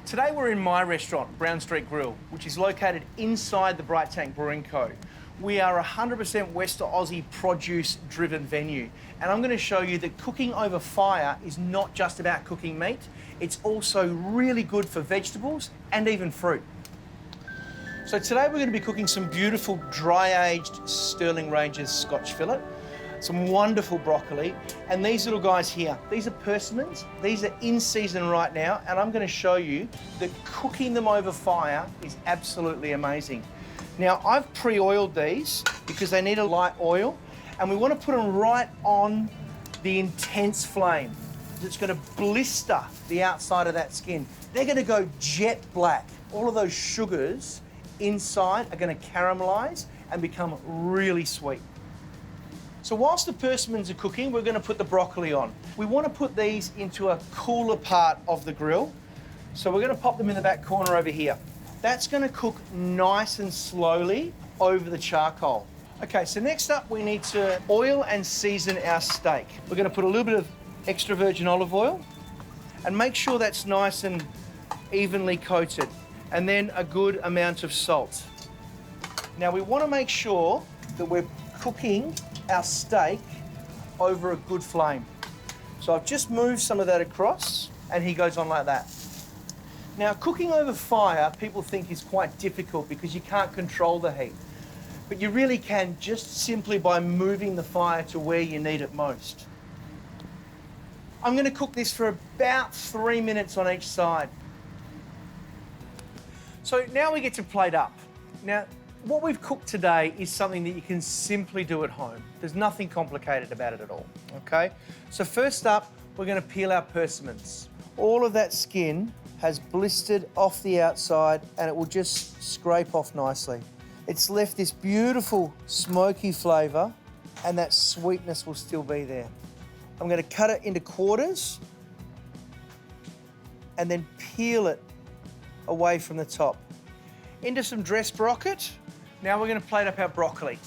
Today we're in my restaurant, Brown Street Grill, which is located inside the Bright Tank Brewing Co. We are a 100% West Aussie produce-driven venue, and I'm going to show you that cooking over fire is not just about cooking meat, it's also really good for vegetables and even fruit. So today we're going to be cooking some beautiful dry-aged Sterling Ranges Scotch fillet, some wonderful broccoli, and these little guys here. These are persimmons. These are in season right now, and I'm going to show you that cooking them over fire is absolutely amazing. Now, I've pre-oiled these because they need a light oil, and we want to put them right on the intense flame. It's going to blister the outside of that skin. They're going to go jet black. All of those sugars inside are going to caramelize and become really sweet. So whilst the persimmons are cooking, we're going to put the broccoli on. We want to put these into a cooler part of the grill. So we're going to pop them in the back corner over here. That's going to cook nice and slowly over the charcoal. Okay, so next up we need to oil and season our steak. We're going to put a little bit of extra virgin olive oil and make sure that's nice and evenly coated, and then a good amount of salt. Now we want to make sure that we're cooking our steak over a good flame. So I've just moved some of that across, and he goes on like that. Now, cooking over fire, people think is quite difficult because you can't control the heat. But you really can, just simply by moving the fire to where you need it most. I'm going to cook this for about 3 minutes on each side. So now we get to plate up. Now, what we've cooked today is something that you can simply do at home. There's nothing complicated about it at all, okay? So first up, we're going to peel our persimmons. All of that skin has blistered off the outside, and it will just scrape off nicely. It's left this beautiful smoky flavour, and that sweetness will still be there. I'm going to cut it into quarters and then peel it away from the top. Into some dressed rocket. Now we're going to plate up our broccoli.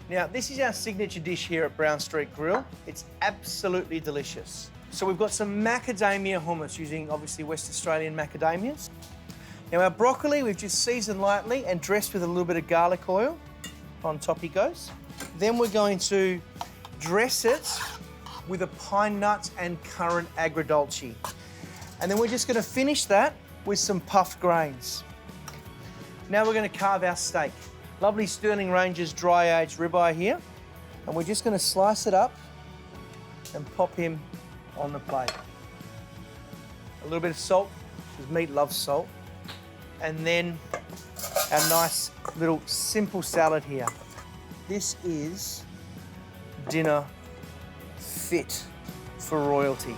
Now, this is our signature dish here at Brown Street Grill. It's absolutely delicious. So we've got some macadamia hummus using obviously West Australian macadamias. Now our broccoli we've just seasoned lightly and dressed with a little bit of garlic oil. On top he goes. Then we're going to dress it with a pine nut and currant agrodolce. And then we're just going to finish that with some puffed grains. Now we're going to carve our steak. Lovely Sterling Ranges dry-aged ribeye here. And we're just going to slice it up and pop him on the plate. A little bit of salt, because meat loves salt. And then our nice little simple salad here. This is dinner fit for royalty.